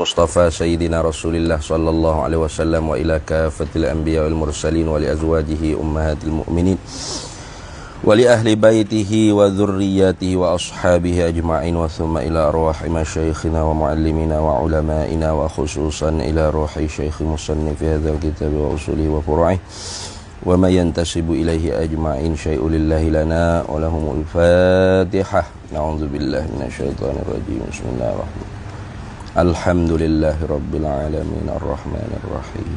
المصطفى سيدنا رسول الله صلى الله عليه وسلم وإلى كافة الأنبياء والمرسلين ولأزواجه أمهات المؤمنين ولأهل بيته وذرياته وأصحابه أجمعين وثم إلى أرواح مشايخنا ومعلمنا وعلمائنا وخصوصا إلى روح شيخ مصنف هذا الكتاب وأصوله وفروعه وما ينتسب إليه أجمعين شيء لله لنا ولهم الفاتحة. أعوذ بالله من الشيطان الرجيم. بسم الله الرحمن الرحيم. الحمد لله رب العالمين الرحمن الرحيم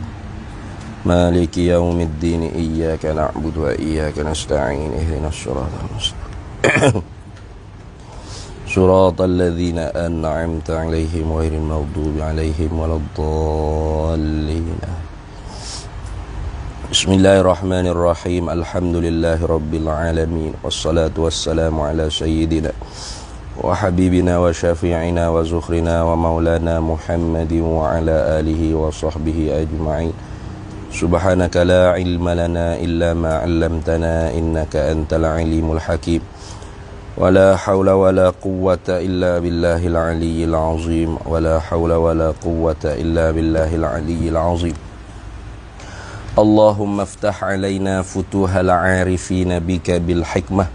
مالك يوم الدين إياك نعبد وإياك نستعين اهدنا الصراط المستقيم صراط الذين أنعمت عليهم غير المغضوب عليهم ولا الضالين. Bismillahirrahmanirrahim. Alhamdulillahirabbil alamin. Wassalatu wassalamu ala sayyidina wa habibina wa syafi'ina wa zukhrina wa maulana Muhammadin wa ala alihi wa sahbihi ajma'in. Subhanaka la ilma lana illa ma 'allamtana innaka antal alimul hakim. Wa la hawla wa la quwwata illa billahil aliyyil azim. Wa la hawla wa la quwwata illa billahil aliyyil azim. Allahumma aftah alaina futuhal arifina bika bil hikmah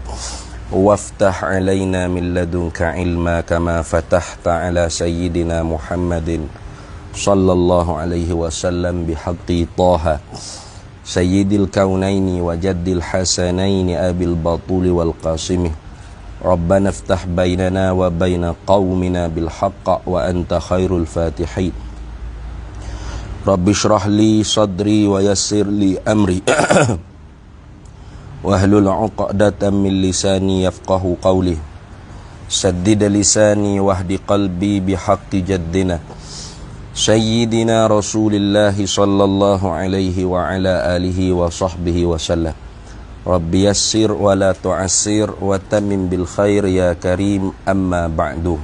waftah alaina min ladunka ilma kama fatahta ala sayyidina Muhammadin sallallahu alaihi wasallam bihaqqi Taha sayyidil kaunaini wa jaddil hasanaini abil batuli wal qasimi Rabbana aftah bainana wa baina qaumina bil haqq wa anta khairul fatihin. Rabbi syrah li sadri wa yassir li amri wahlul 'uqdatam min lisani yafqahu qawli saddid lisani wahdi qalbi bihaqqi jaddina sayyidina Rasulillah sallallahu alaihi wa ala alihi wa sahbihi wa sallam. Rabbi yassir wa la tu'assir wa tamim bil khair ya karim amma ba'du.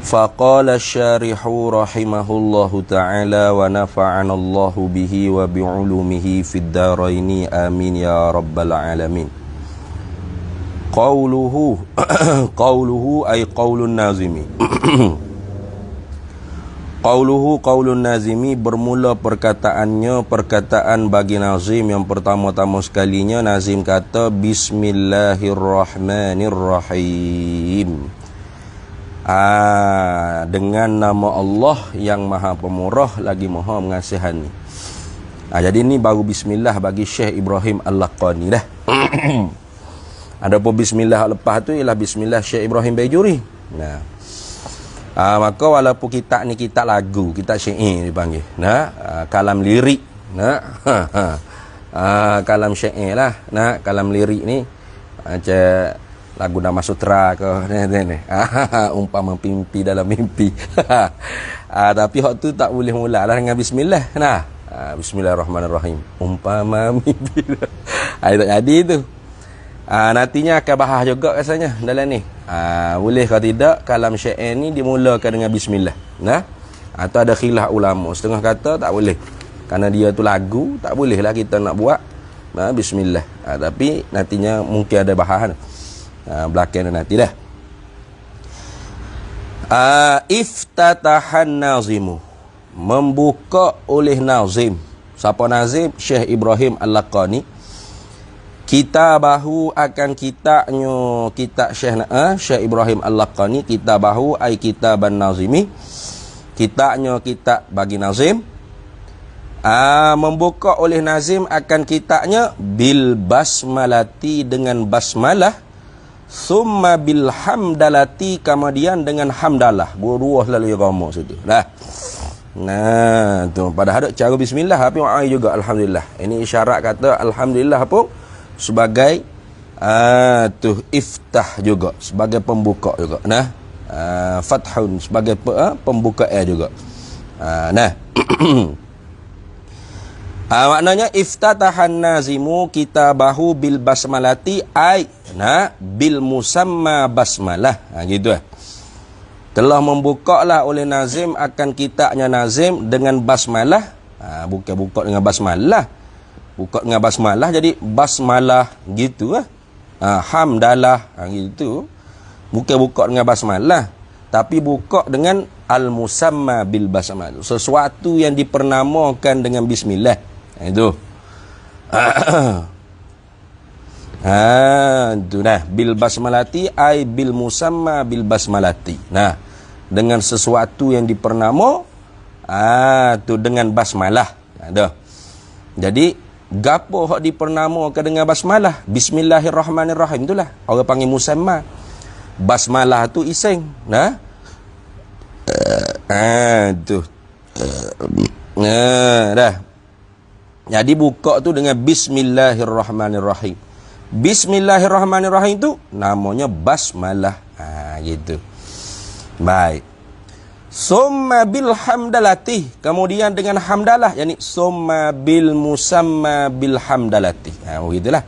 Faqala syarihu rahimahullahu ta'ala wa nafa'ana Allahu bihi wa bi'ulumihi fid daraini amin ya rabbal alamin. Qawluhu ay qawlun nazimi. Qawlun nazimi bermula perkataannya perkataan bagi nazim yang pertama-tama sekalinya nazim kata Bismillahirrahmanirrahim. Dengan nama Allah yang maha pemurah lagi maha mengasihani. Jadi ini baru bismillah bagi Syekh Ibrahim Al-Laqani dah. Adapun bismillah lepas tu ialah bismillah Syekh Ibrahim Bajuri. Maka walaupun kitab ni kitab lagu, kitab syair dipanggil. Kalam lirik. Kalam syair lah. Kalam lirik ni macam lagu Nama Sutra ke ni. Umpama mimpi dalam mimpi. Tapi hak tu tak boleh mula lah dengan bismillah. Bismillahirrahmanirrahim. Umpama mimpi. Tak jadi tu. Nantinya akan bahas juga rasanya dalam ni. Boleh ke tidak kalam syair ni dimulakan dengan bismillah. Atau ada khilaf ulama. Setengah kata tak boleh. Kerana dia tu lagu, tak bolehlah kita nak buat bismillah. Tapi nantinya mungkin ada bahasan. Belakang nanti dah. Iftatahan nazimu, membuka oleh nazim. Siapa nazim? Syekh Ibrahim Al-Laqani. Kitabahu akan kitabnya kitab Syekh Ibrahim Al-Laqani. Kitabahu ay kitaban nazimi, kitabnya kitab bagi nazim. Membuka oleh nazim akan kitabnya bil basmalati, dengan basmalah. Summa bil hamdalati, kemudian dengan hamdalah. Dua selalu irama situ. Tu pada hadap cara bismillah tapi ai juga alhamdulillah. Ini isyarat kata alhamdulillah pun sebagai tu iftah juga, sebagai pembuka juga. Fathun sebagai pembukaan juga. Maknanya iftatahan nazimu kitabahu bil basmalati ay bil musamma basmalah. Gitu telah membukalah oleh nazim akan kitabnya nazim dengan basmalah. Bukan buka dengan basmalah, buka dengan basmalah jadi basmalah gitu. Hamdalah gitu. Bukan buka dengan basmalah. tapi buka dengan al-musamma bil basmalah, sesuatu yang dipernamakan dengan bismillah. Itu itu nah, bil basmalati ay bil musamma bil basmalati. Nah, dengan sesuatu yang dipernama tu dengan basmalah. Ada. Jadi gapo hak dipernamakan dengan basmalah? Bismillahirrahmanirrahim, itulah orang panggil musamma. Basmalah tu iseng. Nah, tu dah. Jadi buka tu dengan bismillahirrahmanirrahim. Bismillahirrahmanirrahim tu namanya basmalah. Gitu. Baik. Summa bil hamdalati, kemudian dengan hamdalah, yakni summa bil musamma bil hamdalati. Begitulah.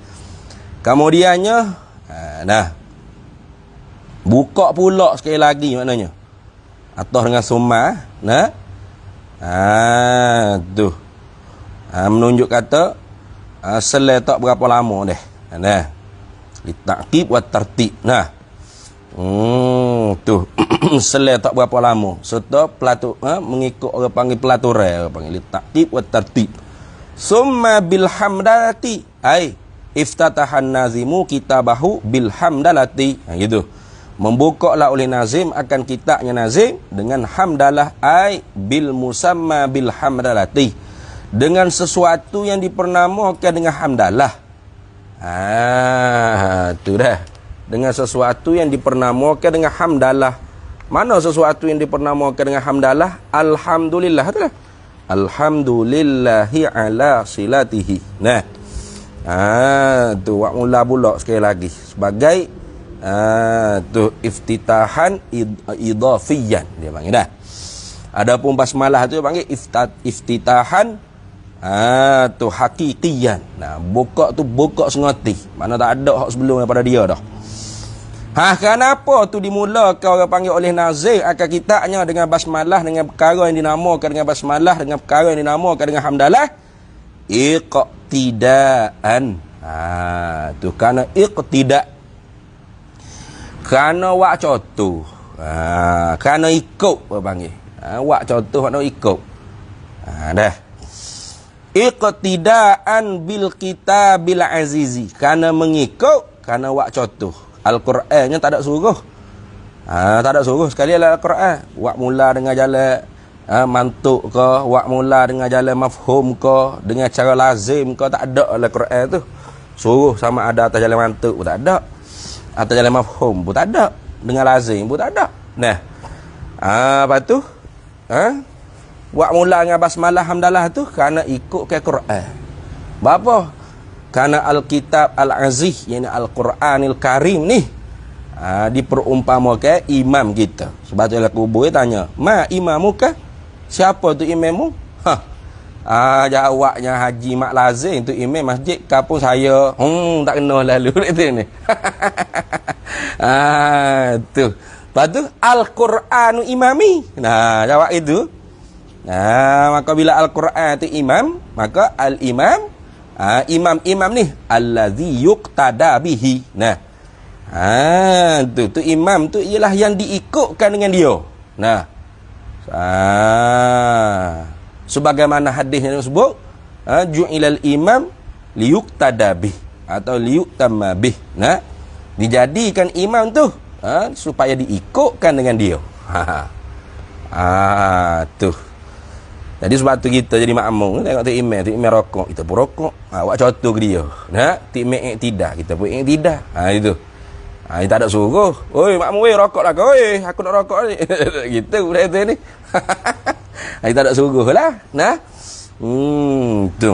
Kemudiannya nah, buka pula sekali lagi maknanya. Atau dengan summa, nah. Tu. Menunjuk kata selai tak berapa lama dah. Nah. Litaqib wa tartib. Nah. Tu. Selai tak berapa lama. Serta mengikut orang panggil pelaturan, orang panggil litaqib wa tartib. Summa bil hamdalati ai iftatahan nazimu kitabahu bil hamdalati. Gitu. Membukalah oleh nazim akan kitabnya nazim dengan hamdalah ai bil musamma bil hamdalati, dengan sesuatu yang dipernamakan dengan hamdalah. Tu dah. Dengan sesuatu yang dipernamakan dengan hamdalah. Mana sesuatu yang dipernamakan dengan hamdalah? Alhamdulillah. Itulah. Alhamdulillahi ala silatihi. Nah. Tu wak mula pula sekali lagi sebagai tu iftitahan idafiyan dia panggil dah. Adapun basmalah tu dia panggil iftitahan tu hakikiyan. Nah, buka tu buka sengoti. Mana tak ada hak sebelum daripada dia dah. Kenapa tu dimulakan orang panggil oleh nazir akan kitabnya dengan basmalah, dengan perkara yang dinamakan dengan basmalah, dengan perkara yang dinamakan dengan hamdalah? Iqtidaan. Tu kerana iqtida', kerana wak contoh. Kerana ikut apa panggil. Wak contoh makna ikut. Dah. Iqtidaan bil kitabil azizi, kerana mengikut, kerana wak contoh. Al-Qurannya tak ada suruh. Tak ada suruh sekali Al-Quran. Wak mula dengan jalan mantuk ke, wak mula dengan jalan mafhum ke, dengan cara lazim ke, tak ada Al-Quran tu. Suruh sama ada atas jalan mantuk pun tak ada. Atas jalan mafhum pun tak ada. Dengan lazim pun tak ada. Nah. Lepas tu, wak mula dengan basmalah hamdalah tu kerana ikut ke Quran. Berapa? Kerana Al-Kitab Al-Aziz, yakni Al-Quranil Karim ni, diperumpamakan imam kita. Sebab tu Allah kubur tanya, ma imamuka? Siapa tu imammu? Jawabnya Haji Mak Lazim tu imam masjid. Kapun saya, tak kena lalu itu ni. Tu. Lepas tu Al-Quranu imami. Nah, jawab itu. Maka bila Al-Quran tu imam, maka al-imam, imam-imam ni allazi yuqtada bihi. Nah. Tu imam tu ialah yang diikutkan dengan dia. Nah. Sebagaimana hadis yang disebut, ju'ilal imam liyuqtada bih atau liyuqtamma bih. Nah. Dijadikan imam tu supaya diikutkan dengan dia. Tu. Jadi sebab tu kita jadi makmum, tengok tu imam rokok, kita pun rokok. Awak contoh ke dia. Nah, tu imam iktidah, kita pun iktidah. Itu. Dia tak ada suruh. Oi, makmum weh rokoklah kau. Oi, aku nak rokok ni. Gitu budak tu ni. Dia tak ada suruh lah. Nah. Tu.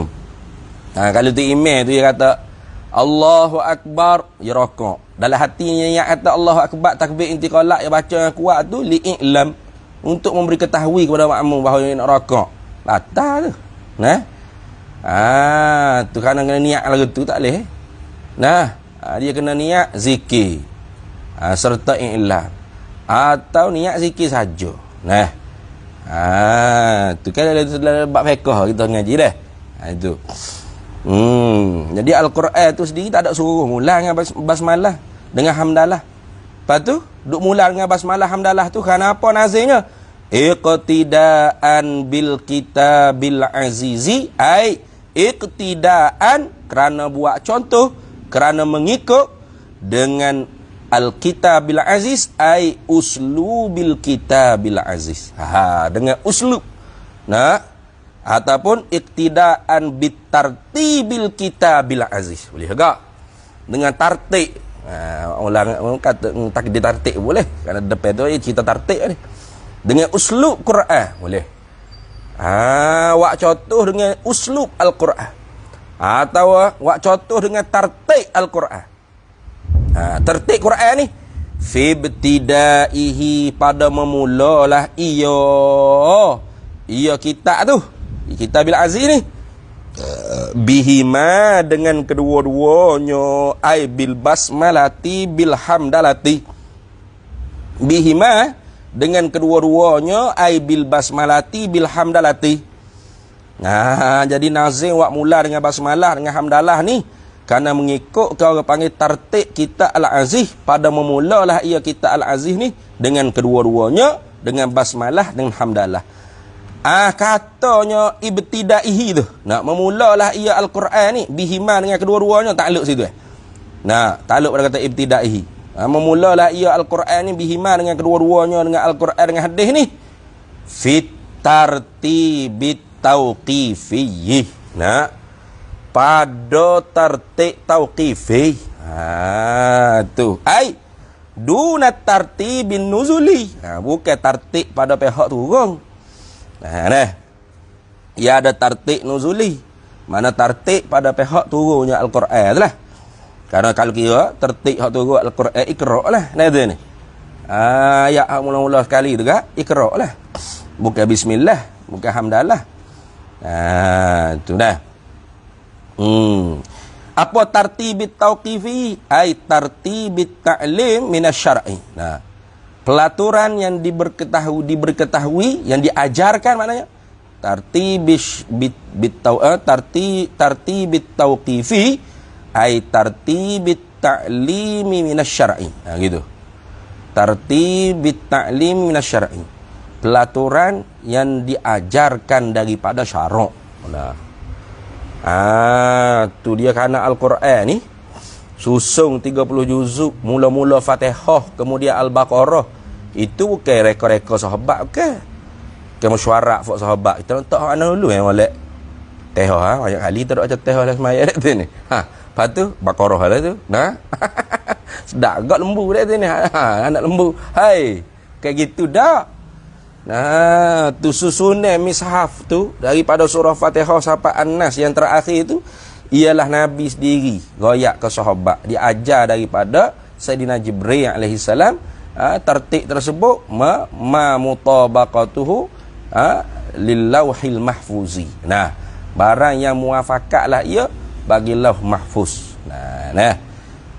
Kalau tu imam tu dia kata Allahu Akbar, dia rokok. Dalam hatinya yang kata Allahu Akbar takbir intiqalat, dia baca yang kuat tu li'lam, untuk memberi ketahui kepada makmum bahawa dia nak rokok. Batal tu. Nah. Tu kerana kena niat lagu tu tak boleh. Nah, dia kena niat zikir. Serta i'lam. Atau niat zikir saja. Nah. Tu kan dalam bab fiqh kita ngaji dah. Itu. Jadi Al-Quran tu sendiri tak ada suruh mula dengan basmalah, dengan hamdalah. Lepas tu duk mula dengan basmalah hamdalah tu kerana apa nazirnya? Iqtidaan bil kitabil azizi, ai iqtidaan kerana buat contoh, kerana mengikut dengan al-kitabil aziz, ai uslubil kitabil aziz. Dengan uslub. Nah, ataupun iqtidaan bitartibil kitabil aziz. Boleh tak? Dengan tartib. Orang kata takdir tartib boleh. Kerana depan tu cerita tartib ni. Dengan uslub Quran boleh. Wak contoh dengan uslub Al-Quran. Atau wak contoh dengan tartib Al-Quran. Tertib Quran ni fi ibtidaihi, pada memulalah ia kitab tu, Kitabil Aziz ni, bihima dengan kedua-duanya, ai bil basmalati bil hamdalati, bihima dengan kedua-duanya, ai bil basmalati bil hamdalati. Jadi nazim wak mula dengan basmalah dengan hamdalah ni kerana mengikut kau panggil tartib kitab Al-Aziz, pada memulalah ia kitab Al-Aziz ni dengan kedua-duanya, dengan basmalah dengan hamdalah. Katanya ibtidaihi tu, nak memulalah ia Al-Quran ni bihima dengan kedua-duanya, takluk situ takluk pada kata ibtidaihi. Memulalah ia Al-Quran ni bihima dengan kedua-duanya, dengan Al-Quran dengan hadis ni, fit tartibit tauqifiyyi, pada tartib tauqifi. Tu ai duna tartibin nuzuli, bukan tartib pada pihak turun. Ia ada tartib nuzuli, mana tartib pada pihak turunnya Al-Quran lah. Karena kalau kira tertib hak turun Al-Quran, Iqra' lah. Ni. Ayat mula-mula sekali tu kan, Iqra' lah. Bukan bismillah, bukan hamdalah. Tu dah. Apa tartibit tauqifi? Ai tartibit ta'lim minasyar'i. Pelaturan yang diberketahui, yang diajarkan maknanya tartibit tauqifi, ai tartibit ta'limi minasyar'i. Gitu. Tartibit ta'limi minasyar'i. Pelaturan yang diajarkan daripada syarak. Tu dia kerana Al-Quran ni susung 30 juzuk, mula-mula Fatihah, kemudian Al-Baqarah. Itu bukan rekod-rekod sahabat, bukan mesyuarat fok sahabat. Kita letak hak mana dulu molek. Fatihah banyak kali tak ada baca Fatihah dalam sembahyang tu ni. Lepas tu Baqarah lah tu. Sedap agak lembu dah tu ni. Anak lembu. Hai, kayak gitu dah. Tu susunan mishaf tu daripada surah Fatihah sampai An-Nas yang terakhir tu ialah Nabi sendiri royak ke sahabat, diajar daripada Sayyidina Jibril alaihi salam. Tertib tersebut ma mutabaqatuhu lil lauhil mahfuzi. Barang yang muafakatlah ia bagi lauh mahfuz.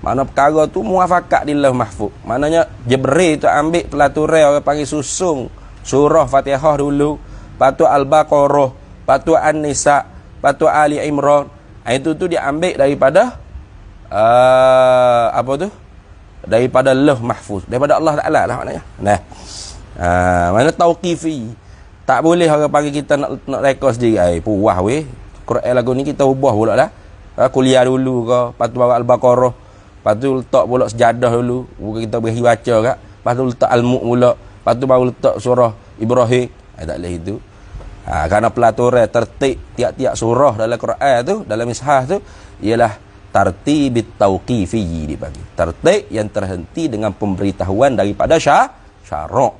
Mana perkara tu muafakat di lauh mahfuz. Maknanya Jibril tu ambil pelaturan orang panggil susung surah Fatihah dulu, lepas tu Al-Baqarah, lepas tu An-Nisa, lepas tu Ali Imran. Itu tu dia ambil daripada apa tu? Daripada lauh mahfuz, daripada Allah Ta'ala lah maknanya. Mana tauqifi. Tak boleh orang panggil kita nak rekod sendiri. Puah weh. Quran lagu ni kita ubah pula lah. Kuliah dulu ke, lepas tu bawa Al-Baqarah, lepas tu letak pula sejadah dulu, bukan kita berhenti baca kat. Lepas tu letak Al-Mulk pula, lepas tu baru letak surah Ibrahim. Tak boleh itu. Kerana pelaturan tertib tiap-tiap surah dalam Quran tu, dalam mishaf tu ialah tartibit tauqifiyyi dipanggil. Tertib yang terhenti dengan pemberitahuan daripada syarak.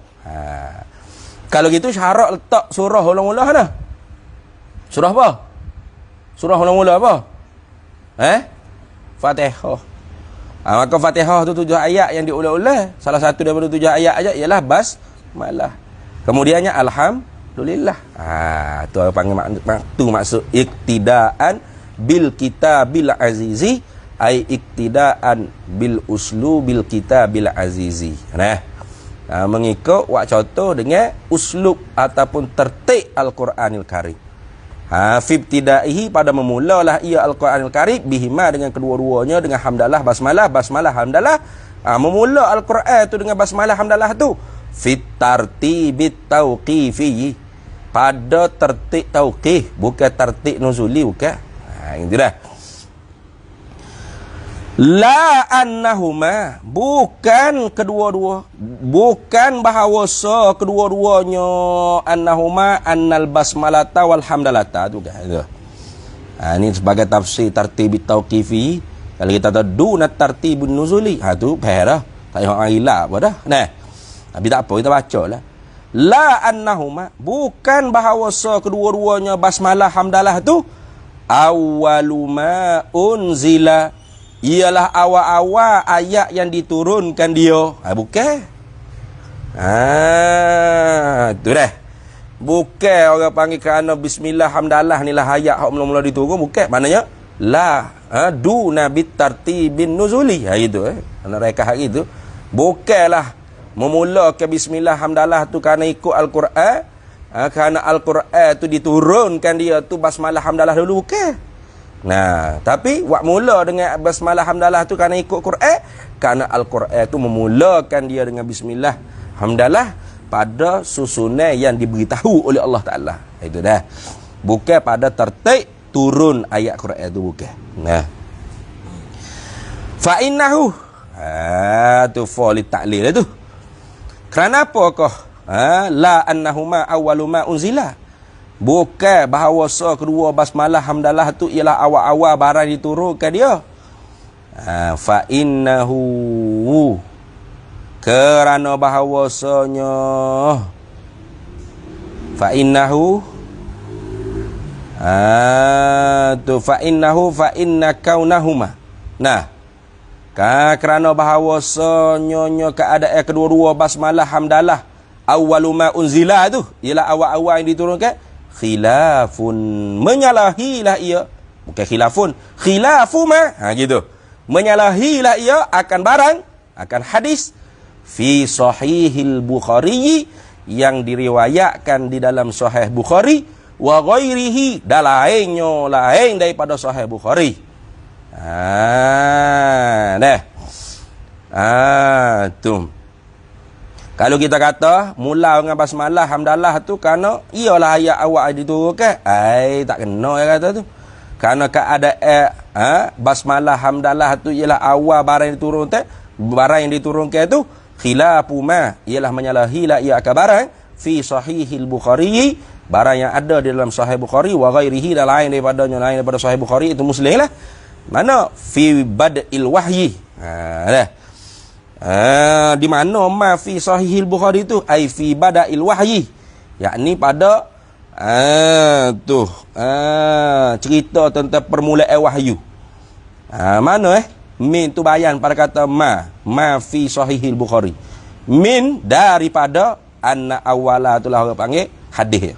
Kalau gitu syarak letak surah mula-mula mana? Surah apa? Surah mula-mula apa? Fatihah. Maka Fatihah tu 7 ayat yang diulang-ulang. Salah satu daripada 7 ayat aja ialah basmalah. Kemudiannya alhamdulillah. Tu apa panggil tu maksud iktidaan bil kitabil azizi, ai iktidaan bil uslubil kitabil azizi. Mengikut wak contoh dengan uslub ataupun tertib Al-Quranil Karim. Fi ibtidaihi, pada memulalah ia Al-Quranil Karim bihima dengan kedua-duanya, dengan hamdalah basmalah, basmalah hamdalah, Memula Al-Quran tu dengan basmalah hamdalah tu fit tartibit tauqifi, pada tertib tauqif, bukan tertib nuzuli, bukan. Itu dah. La annahuma, bukan kedua-dua, bukan bahawasa kedua-duanya annahuma annal basmalata wal hamdalata tu kan. Ini sebagai tafsir tartib tauqifi. Kalau kita tahu dunat tartibun nuzuli, tu faham dah. Tak payah orang gila apa dah. Nah. Tapi tak apa, kita baca lah. La annahuma, bukan bahawasa kedua-duanya basmalah hamdalah tu awwaluma unzila, ialah awal-awal ayat yang diturunkan dia. Bukan. Tu dah. Bukan orang panggil kerana bismillah hamdalah ni lah ayat hak mula-mula diturun, bukan. Maknanya la duna bit tartibin nuzuli. Gitu Anak reka hak itu. Bukanlah memulakan bismillah hamdalah tu kerana ikut Al-Quran. Kerana Al-Quran tu diturunkan dia tu basmalah hamdalah dulu, bukan. Nah, tapi wak mula dengan basmalah hamdalah tu kerana ikut Quran, kerana Al-Quran tu memulakan dia dengan bismillah hamdalah pada susunan yang diberitahu oleh Allah Ta'ala. Itu dah. Bukan pada tertib turun ayat Quran tu, bukan. Nah. Fa innahu, tu fa li ta'lil tu. Kerana apakah la annahuma awwaluma unzila, bukan bahawasa kedua basmalah hamdalah tu ialah awal-awal barang diturunkan dia. Fa innahu, kerana bahawasanya fa innahu fa innahu fa inna kaunahuma. Nah, kerana bahawasanya keadaan kedua-dua basmalah hamdalah awwaluma unzila tu ialah awal-awal yang diturunkan, khilafun, menyalahilah ia, bukan khilafun, khilafuma, gitu, menyalahilah ia akan barang, akan hadis fi sahihil Bukhari, yang diriwayatkan di dalam sahih Bukhari, wa ghairihi, dan lainnya lain daripada sahih Bukhari. Tu. Kalau kita kata mula dengan basmalah hamdalah tu kerana ialah ayat awal diturunkan, tak kena ya kata tu. Kerana keadaan basmalah hamdalah tu ialah awal barang yang diturunkan tu khilafu ma, ialah menyalahi la ia akan barang fi sahihil Bukhari, barang yang ada di dalam sahih Bukhari, wa ghairihi, dan lain daripada sahih Bukhari itu Muslim lah. Mana fi bad'il wahyi. Di mana ma fi sahihil Bukhari tu ai fi bada'il wahyi, yakni pada cerita tentang permulaan wahyu. Mana min tu bayan pada kata ma fi sahihil Bukhari, min daripada anna awwala, itulah orang panggil hadis.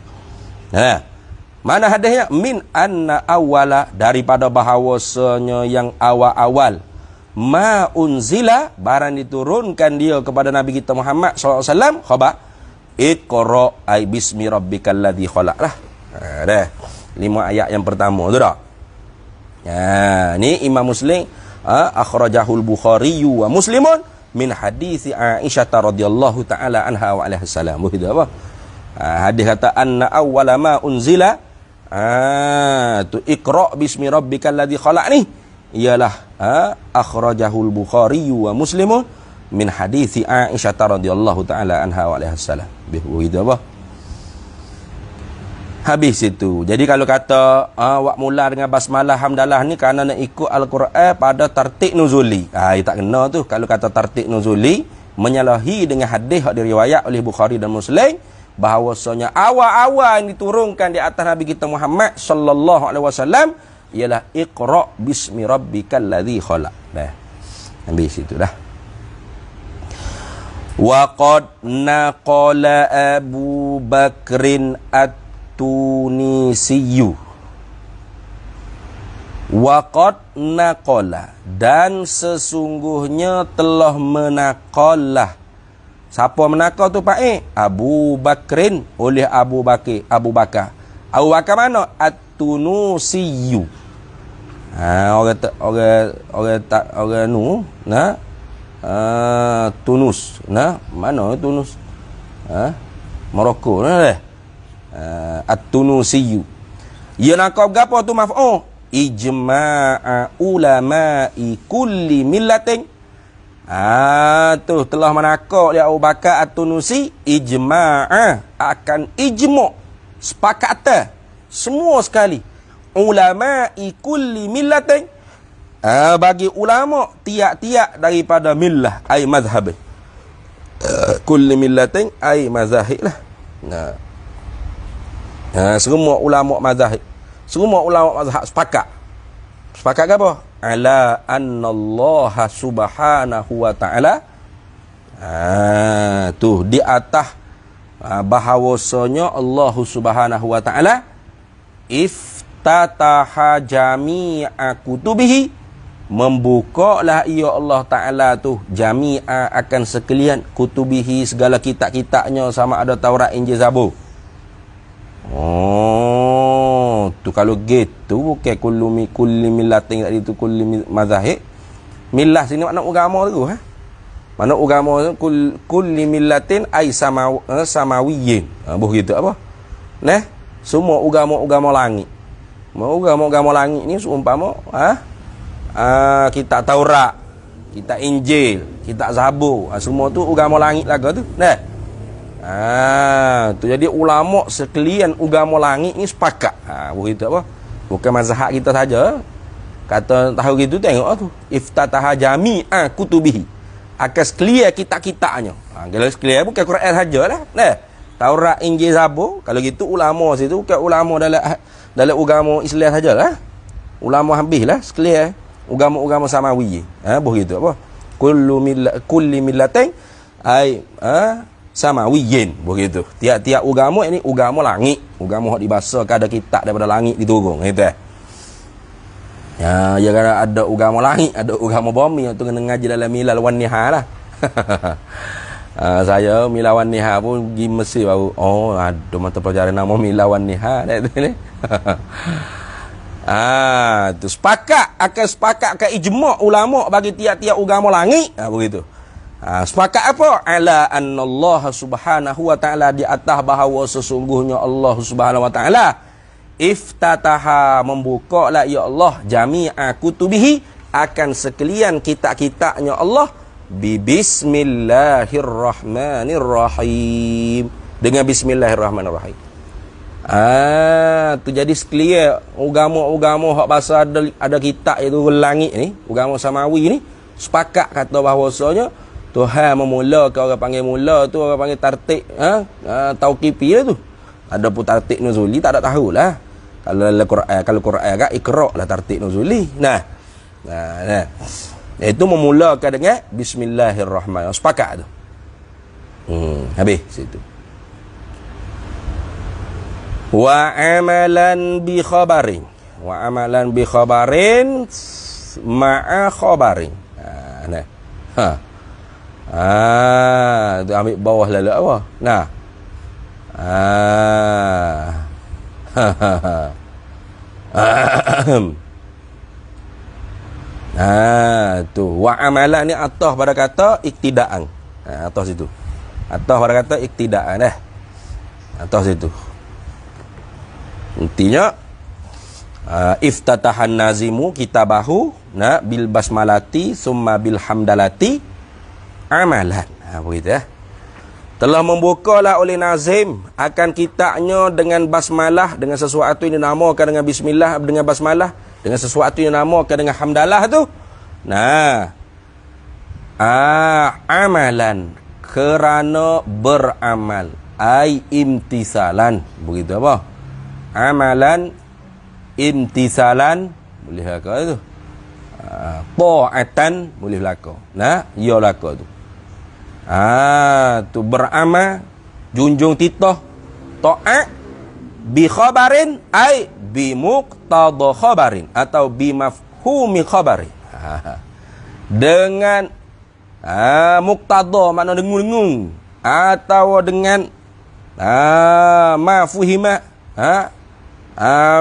Mana hadisnya? Min anna awwala, daripada bahawasanya yang awal-awal, ma unzila, barang diturunkan dia kepada Nabi kita Muhammad SAW, khabar iqra ay bismi rabbikal ladzi khalaq lah. Dah 5 ayat yang pertama tu dah. Ni Imam Muslim akhrajahul Bukhari wa Muslimun min hadis Aisyah radhiyallahu taala anha wa alaihi salam. Begitu apa? Hadis kata anna awwala ma unzila, tu iqra bismi rabbikal ladzi khalaq ni ialah akhrajahul Bukhari wa Muslimun min hadis Aisyah radhiyallahu taala anha wa alaihi salam. Begitu apa? Habis itu. Jadi kalau kata wak mula dengan basmalah hamdalah ni kerana nak ikut Al-Quran pada tartib nuzuli, tak kena tu. Kalau kata tartib nuzuli menyalahi dengan hadis yang diriwayat oleh Bukhari dan Muslim, bahawasanya awal-awal yang diturunkan di atas Nabi kita Muhammad sallallahu alaihi wasallam ialah iqra bismi rabbikal ladzi khalaq. Dah. Habis itu dah. Wa qad naqala Abu Bakrin Tunisiyu, waqad naqala, dan sesungguhnya telah menaqalah. Siapa menaqal tu Pak? Abu Bakrin, oleh Abu Bakar. Abu Bakar mana? At-Tunusiyu. Orang nu, Tunus. Nah, mana Tunus? Morocco nah. At-Tunusiyu. Ya nakab gapo tu maf'ul? Ijma'a ulama'i kulli millatin. Tu telah menakok dia Abu Bakar At-Tunusi ijma'a akan ijma' sepakat semua sekali ulama'i kulli millatin bagi ulama tiap-tiap daripada millah ai mazhab kulli millatin ai mazahib lah. Semua ulama mazhab sepakat ke apa? Ala annallaha subhanahu wa ta'ala tu di atas bahawasanya Allah subhanahu wa ta'ala iftataha jami'a kutubihi membukalah ia Allah Ta'ala tu jami'a akan sekalian kutubihi segala kitab-kitabnya sama ada Taurat Injil Zabur. Tu kalau gitu bukan kulli millatin tadi tu kulli mazahib. Millah sini makna agama tu Makna agama tu kulli millatin ai samawiyyin. Begitu apa? Nah, semua agama langit. Agama langit ni seumpama kitab Taurat, kitab Injil, kitab Zabur, semua tu agama langit laga tu. Nah. Tu jadi ulama sekalian agama langit ni sepakat. Begitu apa? Bukan mazhab kita saja. Kata tahu gitu tengok tu. Iftataha jami'a kutubihi. Akan sekalian kitab-kitabnya. Kalau sekalian bukan Quran sajalah. Nah, Taurat, Injil, Zabur. Kalau gitu ulama situ bukan ulama dalam agama Islam sajalah. Ulama habislah sekalian agama-agama samawi. Begitu apa? Kulli millatin ai samawiyyin begitu. Tiap-tiap agama ini agama langit, agama hak dibahasakan ada kitab daripada langit diturun gitu. Ya kan ada agama langit, ada agama bumi yang tu kena ngaji dalam milal wan nihar lah. Saya milal wan nihar pun pergi Mesir baru ada mata pelajaran nama milal wan nihar ni. Tu sepakat akan ijma' ulama bagi tiap-tiap agama langit begitu. Sepakat apa? Ala annallaha subhanahu wa ta'ala di atas bahawa sesungguhnya Allah subhanahu wa ta'ala iftataha membuka lah ya Allah jami'a kutubihi akan sekalian kitab-kitabnya Allah bismillahirrahmanirrahim dengan bismillahirrahmanirrahim. Tu jadi sekalian agama-agama hak bahasa ada kitab itu langit ni, agama samawi ni sepakat kata bahawasanya Tuhan memulakan orang panggil mula tu orang panggil tartib tauqifi lah tu. Ada pun tartib nuzuli tak ada tahulah. Kalau Quran kan iqra lah tartib nuzuli. Nah. Itu memulakan dengan bismillahirrahmanirrahim. Sepakat tu. Habis situ. Wa amalan bi khabarin. Ma'a khabarin. Tu ambil bawah lalu apa? Nah. Tu wa amalan ni atas pada kata iktidaan. Atas situ. Atas pada kata iktidaan atas situ. Intinya iftatahan nazimu kitabahu bil basmalati summa bil hamdalati amalan. Begitu Telah membukalah oleh nazim akan kitabnya dengan basmalah, dengan sesuatu yang dinamakan dengan bismillah, dengan basmalah, dengan sesuatu yang dinamakan dengan hamdalah tu. Nah. Amalan kerana beramal. Ai imtisalan. Begitu apa? Amalan imtisalan boleh lakon tu. Ta'atan boleh lakon. Nah, ya lakon tu. Tu beramal junjung titah ta'at bi khabarin ai bi muqtada khabarin atau bi mafhumi khabarin. Dengan muqtada makna dengung-dengung atau dengan mafhumah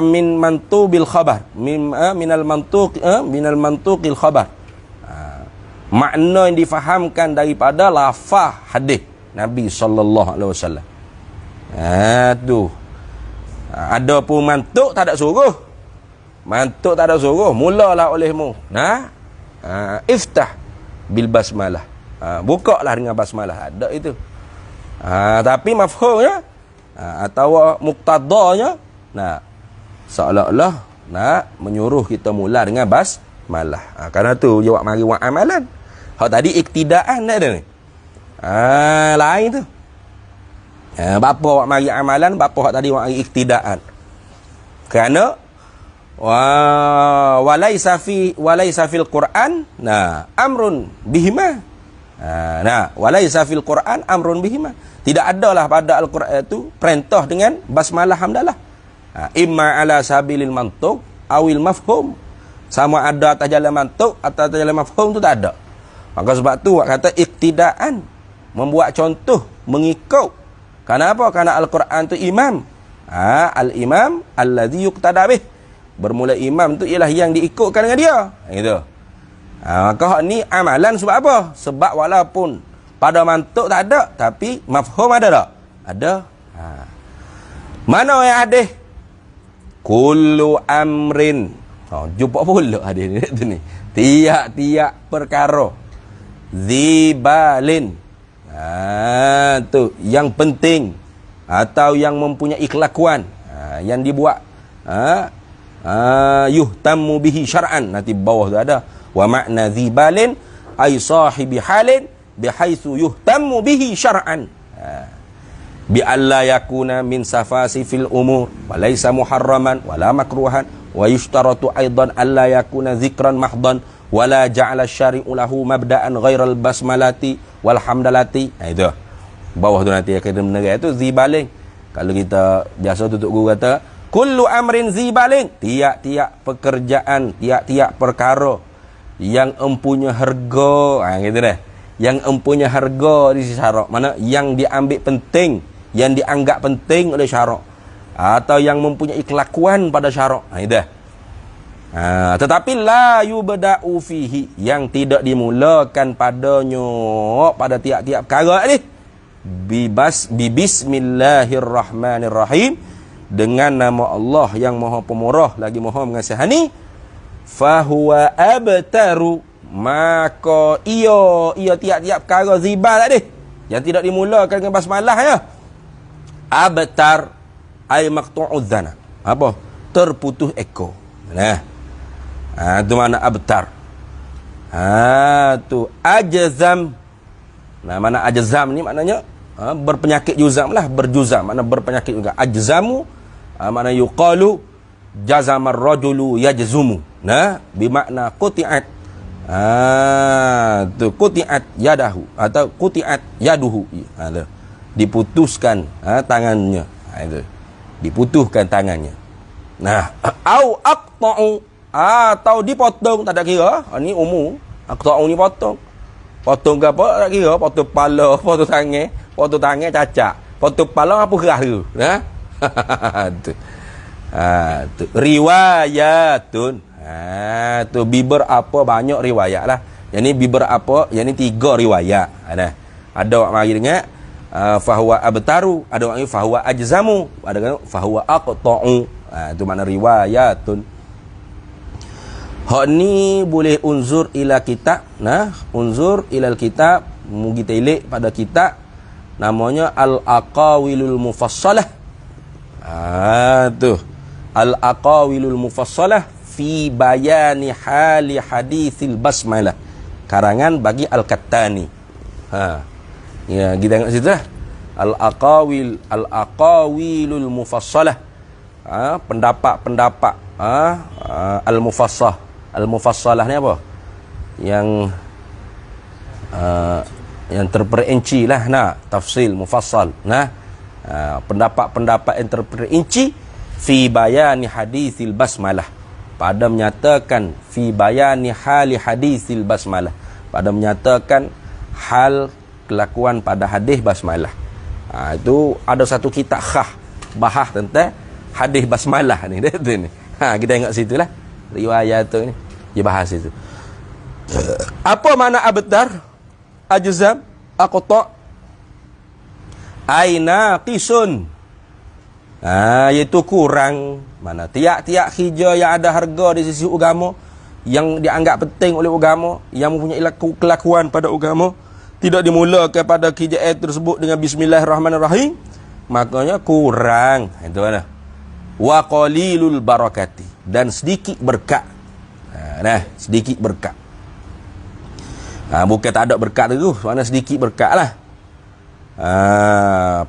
min mantubil khabar minal mantuqil khabar. makna yang difahamkan daripada lafaz hadis Nabi sallallahu alaihi wasallam. Tu. Ada pun mantuk tak ada suruh. Mantuk tak ada suruh, mulalah olehmu. Iftah bil basmalah. Bukalah dengan basmalah. Ada itu. Tapi mafhumnya atau muqtadanya seolah-olah nak menyuruh kita mula dengan basmalah. Karena tu jawab mari buat amalan. Hak tadi iktidaan tak ada ni. Lain tu. Bapa awak mari amalan, bapa hak tadi awak mari iktidaan. Kerana walaisa fil Quran amrun bihima. Walaisa fil Quran amrun bihima. Tidak adalah pada Al-Quran itu perintah dengan basmalah hamdalah. Imma ala sabilil mantuq awil mafhum. Sama ada atas jalan mantuq atau atas jalan mafhum tu tak ada. Maka sebab tu awak kata iktidaan, membuat contoh, mengikut. Kenapa? Karena Al-Quran tu imam. Al-imam alladhi yuqtada bih. Bermula imam tu ialah yang diikutkan dengan dia. Gitu. Maka ni amalan sebab apa? Sebab walaupun pada mantuk tak ada, tapi mafhum ada tak? Ada. Mana yang hadis? Kullu amrin. Jumpa pula hadis ni. Tiap-tiap perkara. Zibalin. Tu yang penting atau yang mempunyai kelakuan yang dibuat yuhtammu bihi syar'an. Nanti bawah tu ada wa makna zibalin ay sahibi halin bihaitsu yuhtammu bihi syar'an bi alla yakuna min safasi fil umur wa laysa muharraman wala makruhan wa yushtaratu aidan alla yakuna zikran mahdan wala ja'ala syari'u lahu mabda'an ghairal basmalati wal hamdalati. Itu bawah tu nanti akan menerai itu zibaling. Kalau kita biasa tutup guru kata kullu amrin zibaling, tiap-tiap pekerjaan, tiap-tiap perkara yang empunya harga, gitu dah. Yang empunya harga di syarak, mana yang diambil penting, yang dianggap penting oleh syarak, atau yang mempunyai kelakuan pada syarak. Itu dah. Tetapi la yubda'u fihi, yang tidak dimulakan padanya pada tiap-tiap perkara ni bismillahirrahmanirrahim, dengan nama Allah yang Maha Pemurah lagi Maha Mengasihani. Fahuwa abtaru, maka ia tiap-tiap perkara zibal tadi yang tidak dimulakan dengan basmalah ya. Abtar ay maqtu'udz dzana, apa? Terputus ekor. Tu mana abtar. Tu ajzam. Mana ajzam ni maknanya berpenyakit juzam lah, berjuzam, mana berpenyakit juga. Ajzamu mana yuqalu jazamar rajulu yajzumu. Bermakna quti'at. Tu quti'at yadahu atau quti'at yaduhu. Diputuskan tangannya. Itu. Diputuskan tangannya. Au aqta'u, atau dipotong, tak ada kira. Ni umum. Aqta'u ni potong. Potong ke apa tak kira. Potong kepala, potong tangan cacat. Potong kepala apa gerah tu. Tu. Tu riwayatun. Tu biber apa banyak riwayat lah. Yang ni biber apa, yang ni 3 riwayat. Ada orang mari dengar fahuwa abtaru, ada orang ni fahuwa ajzamu, ada orang fahuwa aqta'u. Tu makna riwayatun. Hak ni boleh unzur ila kitab. Unzur ilal kitab, mugi telik pada kitab namanya Al-Aqawilul Mufassalah. Tu Al-Aqawilul Mufassalah fi bayani hali hadithil basmalah, karangan bagi Al-Kattani. Ya, kita tengok situ lah. Al-Aqawilul Mufassalah. Pendapat-pendapat Al-Mufassah. Al-Mufassalah ni apa? Yang terperinci lah, tafsil mufassal. Pendapat-pendapat yang terperinci fi bayani hadithil basmalah, pada menyatakan fi bayani hali hadithil basmalah, pada menyatakan hal kelakuan pada hadis basmalah. Itu ada satu kitab khah bahas tentang hadis basmalah ni. Kita tengok situlah riwayat tu ni dia bahas itu. Apa makna abtar? Ajzam, aqta, aina qisun. Iaitu kurang. Mana tiap-tiap hijau yang ada harga di sisi agama, yang dianggap penting oleh agama, yang mempunyai kelakuan pada agama, tidak dimulakan pada hijau tersebut dengan bismillahirrahmanirrahim, maknanya kurang. Itu mana? Wa qalilul barakati, dan sedikit berkat. Sedikit berkat. Bukan tak ada berkat tu, mana sedikit berkat lah.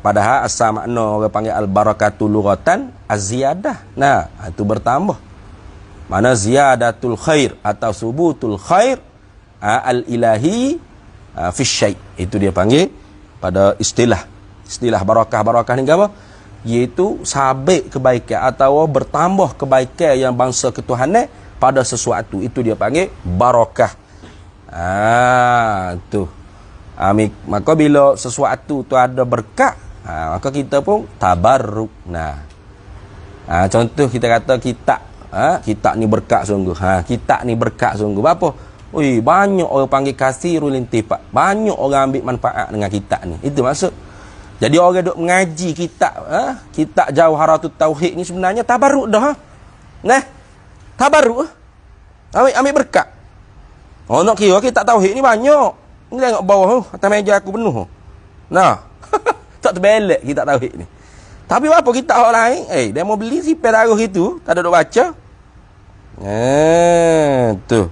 Padahal asal makna orang panggil al-barakatu lughatan az-ziyadah. Itu bertambah. Mana ziyadatul khair atau subutul khair al-ilahi fi syai'. Itu dia panggil pada istilah barakah ni apa? Iaitu sabit kebaikan atau bertambah kebaikan yang bangsa ketuhanan pada sesuatu. Itu dia panggil barakah. Tu. Maka bila sesuatu tu ada berkat, maka kita pun tabarruk. Contoh kita kata kitab ni berkat sungguh. Kitab ni berkat sungguh. Apa? Banyak orang panggil kasirul intifak. Banyak orang ambil manfaat dengan kitab ni. Itu maksud. Jadi orang duk mengaji kitab, kitab Jawharatul Tauhid ni sebenarnya tabarruk dah. Tabarruk. Ambil berkat. Nak kira kitab tauhid ni banyak. Ni tengok bawah atas meja aku penuh. Tak terbelak kitab tauhid ni. Tapi apa kitab orang lain? Dia mau beli si pedaruh itu, tak ada duk baca. Tu.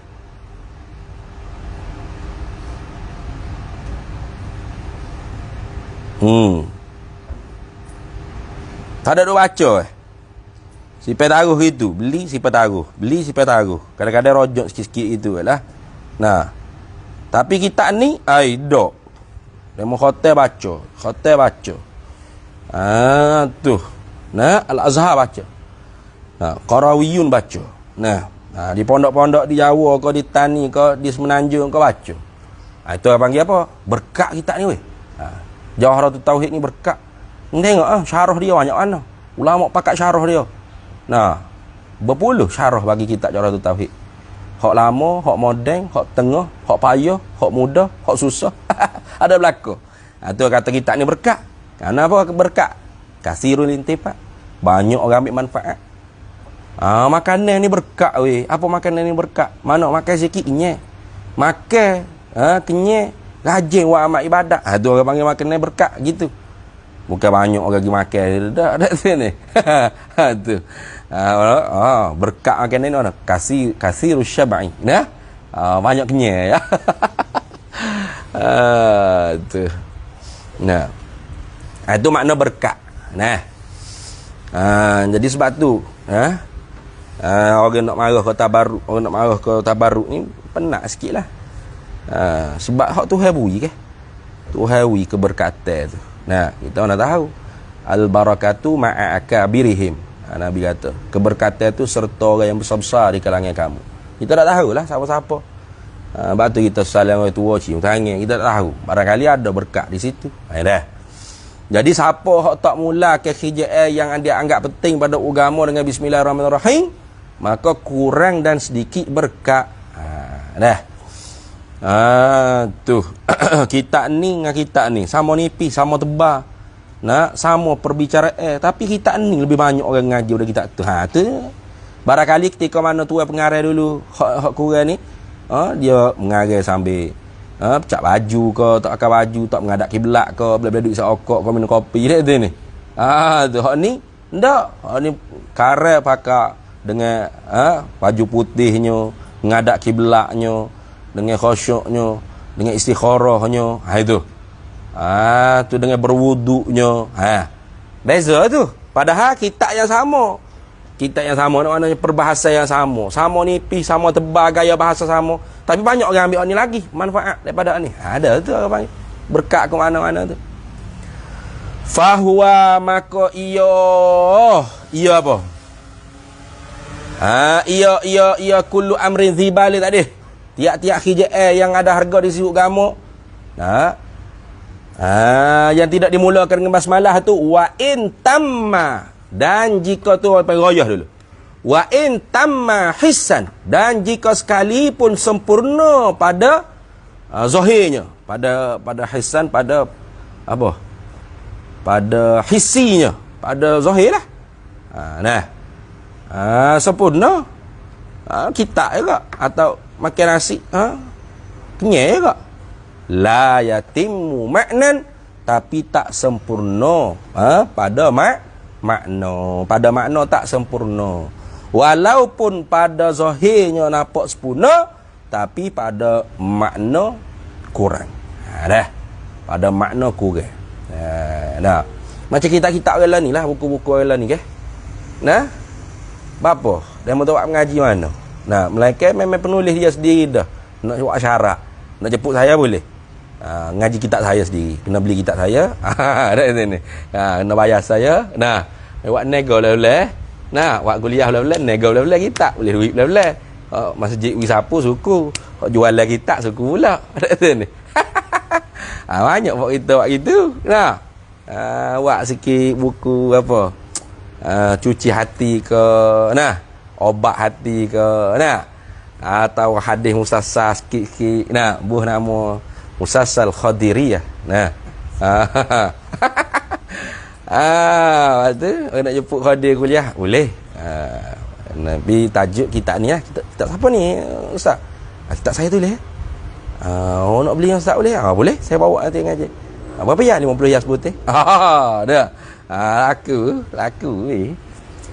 Tak ada duk baca. Si pedaruh itu, beli si pedaruh. Kadang-kadang rojok sikit-sikit itu lah. Tapi kitab ni dok. Demo hotel baca. Tu. Al-Azhar baca. Qarawiyun baca. Di pondok-pondok di Jawa ke di Tani ke di Semenanjung ke baca. Itu orang panggil apa? Berkat kitab ni weh. Jawharatul Tauhid ni berkat. Tengok syarah dia banyak mana. Ulama pakat syarah dia. Berpuluh syarah bagi kitab Jawharatul Tauhid. Hak lama, hak moden, hak tengah, hak payah, hak mudah, hak susah. Ada berlaku. Itu kata kitab ni berkat. Kenapa berkat? Kasirul intifak. Banyak orang ambil manfaat. Makanan ni berkat weh. Apa makanan ni berkat? Mana makan sikit kenyang. Makan kenyang, rajin buat amal ibadat. Itu orang panggil makanan ni berkat gitu. Bukan banyak orang pergi makan dah sini. Tu. Berkat makanan ni mana? Kasirus syab'i. Banyak kenyang ya. Tu. Itu makna berkat. Jadi sebab tu, orang nak marah ke tabarruk, ni penat sikitlah. Sebab hak Tuhan beri ke? Tuhan beri keberkatan tu. Kita nak tahu al-barakatu ma'a akabirihim. Nabi kata keberkatan tu serta orang yang besar-besar di kalangan kamu. Kita tak tahulah siapa-siapa. Sebab tu kita salam orang tua cium tangan, kita tak tahu. Barangkali ada berkat di situ. Dah. Jadi siapa hak tak mula ke hijau yang dia anggap penting pada agama dengan bismillahirrahmanirrahim, maka kurang dan sedikit berkat. Tu. Kitab ni dengan kitab ni sama nipis, sama tebal. Sama perbicaraan, tapi kitab ni lebih banyak orang ngaji pada kitab tu. Tu. Barangkali ketika mana tuan pengarah dulu hak kurang ni, dia mengarah sambil pecah baju ke, tak pakai baju, tak menghadap kiblat ke, bila-bila duduk seokok ke, minum kopi dia tu ni. Tu hak ni ndak. Hak ni karang pakai dengan baju putihnya, menghadap kiblatnya, dengan khusyuknya, dengan istikharahnya. Itu. Tu dengan berwuduknya. Beza tu. Padahal kitab yang sama. Kitab yang sama, maknanya perbahasan yang sama. Sama nipis, sama tebal, gaya bahasa sama. Tapi banyak orang ambil ni lagi manfaat daripada ni. Ada tu orang panggil berkat ke mana-mana tu. Fahuwa maka iya apa? Iya kullu amrin dzibali tadi. Tiap-tiap hijau yang ada harga di sisi agama. Yang tidak dimulakan dengan basmalah tu wa in tamma, dan jika tu apa royah dulu. Wa in tamma hissan, dan jika sekalipun sempurna pada zahirnya, pada hissan, pada apa? Pada hissinya, pada zahir lah. Sempurna. Kita juga atau makan nasi, kenyai juga. La yatimmu ma'nan, tapi tak sempurna pada makna. Pada makna tak sempurna. Walaupun pada zahirnya nampak sempurna, tapi pada makna kurang. Dah. Pada makna kurang. Nah. Macam kita orang lain ni lah, buku-buku orang lain ni ke. Nah. Bapa, dia mau tahu mengaji mana. Nah, melainkan memang penulis dia sendiri dah. Nak buat syarat. Nak jemput saya boleh. Ngaji kitab saya sendiri. Kena beli kitab saya. Dah sini. Kena bayar saya. Nah, buat nego boleh. Nah, buat kuliah boleh, nego boleh, kitab boleh, duit boleh. Masjid wisapu suku. Jualan kitab suku pula. Dah sini. Banyak buat itu. Nah. Buat sikit buku apa? Cuci hati ke, nah, obat hati ke, nah, atau hadis musassal sikit-sikit, nah, buah nama Musassal Khadiriyah, nah. Lepas tu nak jemput Khadir kuliah boleh. Nabi tajuk kitab ni lah. Kitab siapa ni ustaz? Kitab saya tu boleh. Nak beli yang ustaz boleh? Boleh, saya bawa nanti ngaji. Berapa ya? 50 ya sebutih. Dah. Laku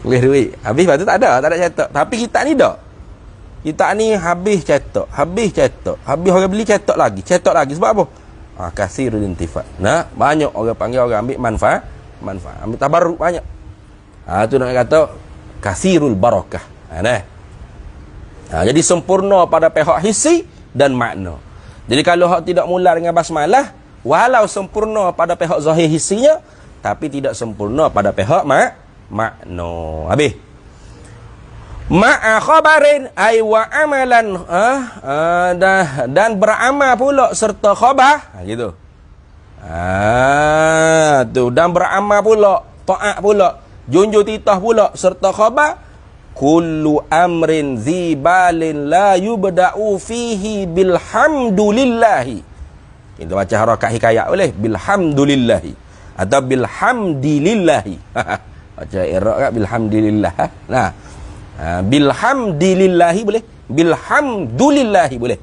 boleh duit. Habis lepas tu tak ada cetak. Tapi kitab ni dah. Kitab ni habis cetak. Habis orang beli cetak lagi. Sebab apa? Kasirul intifat. Nah, banyak orang panggil, orang ambil manfaat. Ambil tabarruk banyak. Tu nak kata kasirul barakah. Jadi sempurna pada pihak hissi dan makna. Jadi kalau hak tidak mula dengan basmalah, walau sempurna pada pihak zahir hissinya, tapi tidak sempurna pada pihak makna. Habis. Ma'a khabarin ay wa amalan dan beramal pula serta khabar. Gitu. Tu dan beramal pula, taat pula, junjung titah pula serta khabar. Kullu amrin zibalin la yubda'u fihi bilhamdulillahi. Kita baca harakat hikayat boleh, bilhamdulillahi atau bilhamdilillahi. Baca i'rab kat bilhamdilillah. Nah. Bilhamdilillahi boleh, bilhamdulillahi boleh.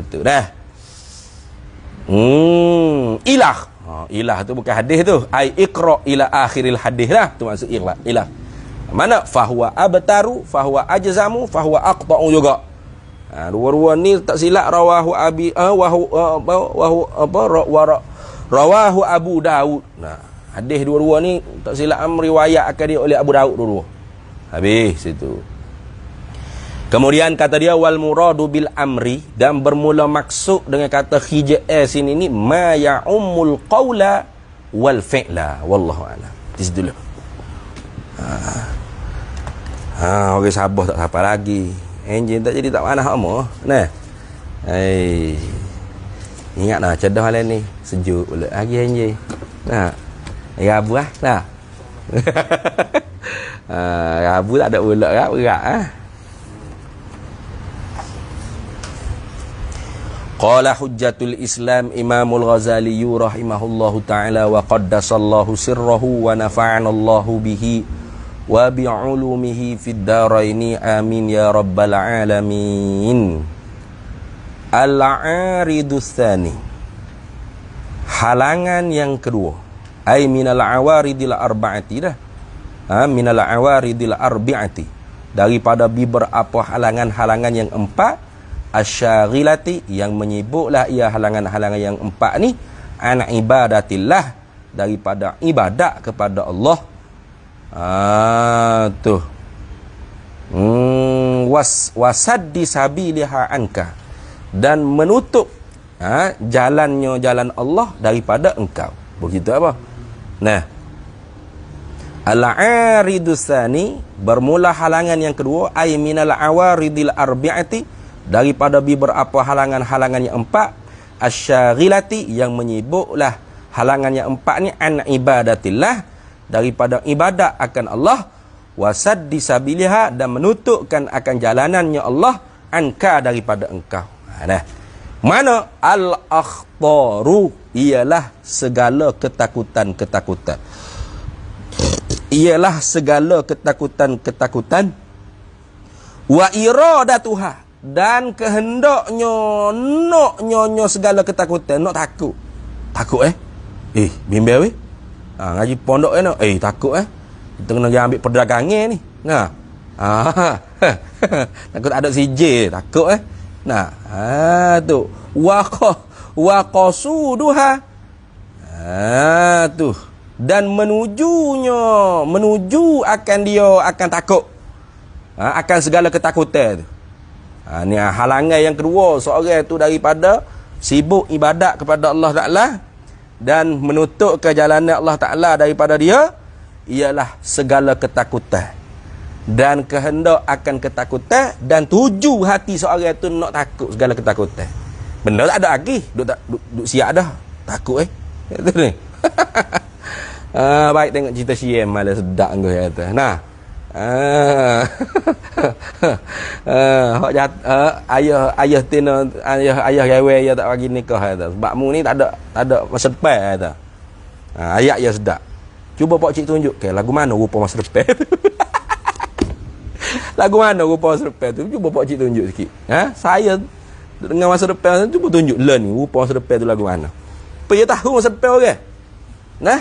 Tu dah. Ilah. Ilah tu bukan hadis tu. Ai iqra ila akhiril hadis lah. Tu maksud ilah. Mana fahuwa abtaru, fahuwa ajzamu, fahuwa aqta'u juga. Dua-dua ni tak silap rawahu abi rawahu Abu Daud. Nah, hadis dua-dua ni tak silap riwayatkan dia oleh Abu Daud dua-dua. Habis situ. Kemudian kata dia wal muradu bil amri, dan bermula maksud dengan kata khij'a sini ni ma ya'ummul qawla wal fi'la. Wallahu a'lam. Di situ dulu. Orang Sabah tak siapa lagi. Enjin tak jadi tak mana hak nah. Ingat dah cedah malam ni. Sejuk pula lagi enjin. Nah. Rabu lah. Nah. Rabu tak ada ulak kan, berat Qala hujjatul Islam Imamul Ghazali rahimahullahu ta'ala wa qaddasallahu sirrahu wa nafa'anallahu bihi wa bi'ulumihi fid daraini amin ya rabbal alamin. Al-'aridus tsani, halangan yang kedua, ai minal awaridil arba'ati dah. Minal awaridil arba'ati, daripada beberapa halangan-halangan yang empat, asyaghilati, yang menyibuklah ia halangan-halangan yang empat ni, an ibadatillah, daripada ibadat kepada Allah. Wasaddi sabiliha anka, dan menutup jalan Allah daripada engkau. Begitu apa? Nah, al-'aridus tsani, bermula halangan yang kedua, ay minal awaridil arbi'ati, daripada beberapa halangan-halangan yang empat, asyaghilati, yang menyibuklah halangan yang empat ni, an ibadatillah, daripada ibadat akan Allah. wasaddi sabiliha, dan menutupkan akan jalanannya Allah anka daripada engkau. Nah, mana al-akhtaru, ialah segala ketakutan-ketakutan. Ialah segala ketakutan-ketakutan. Wa iradatuha, dan kehendaknya naknya segala ketakutan. Nak takut. Takut bimbel ngaji pondok takut kita kena pergi ambil perdagangan ni. Nah. Takut ada CJ, takut Nah, tu. Wa qasuduha. Tu. Dan menuju akan dia akan takut. Akan segala ketakutan tu. Ni halangan yang kedua seorang tu daripada sibuk ibadat kepada Allah Ta'ala dan menutup ke jalan Allah Ta'ala daripada dia, ialah segala ketakutan dan kehendak akan ketakutan, dan tuju hati seorang tu nak takut segala ketakutan. Benda tak ada lagi, duk siap dah takut itu ni. Baik tengok cerita Syiem malah sedap kau kata. Nah. Ayah tina ayah gawe dia tak bagi nikah kata. Sebab mu ni tak ada masa depan kata. Ayat dia sedap. Cuba pak cik tunjuk lagu mana rupa masa depan tu. Lagu mana rupa masa depan tu? Cuba pak cik tunjuk sikit. Saya dengan masa depan tu, cuba tunjuk ni rupa masa depan tu lagu mana. Apa dia tahu masa depan orang? Nah.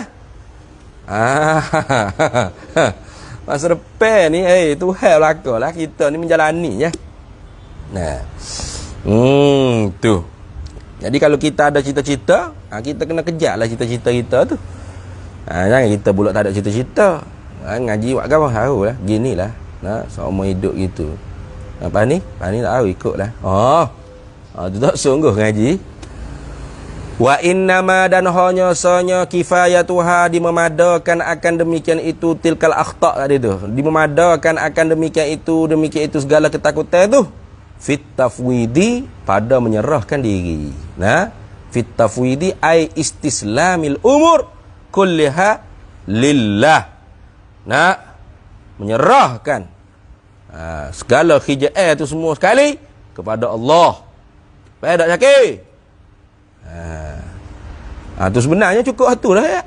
Masa depan ni Tuhan belakalah, kita ni menjalani ya. Nah. Tu. Jadi kalau kita ada cita-cita, kita kena kejarlah cita-cita kita tu. Jangan kita pula tak ada cita-cita. Ngaji buat apa? Tahulah, ginilah. Seumur hidup gitu. Apa ni tak tahu ikutlah. Tu tak sungguh ngaji. Wa innama, dan hanya sanya kifayatuha, dimemadakan akan demikian itu tilkal akhta' tadi tu. Dimemadakan akan demikian itu segala ketakutan tu. Fit tafwidi, pada menyerahkan diri. Fit tafwidi ai istislamil umur kulliha lillah. Menyerahkan segala khija'ah tu semua sekali kepada Allah. Baik tak Syakir? Tu sebenarnya cukup satu lah ya.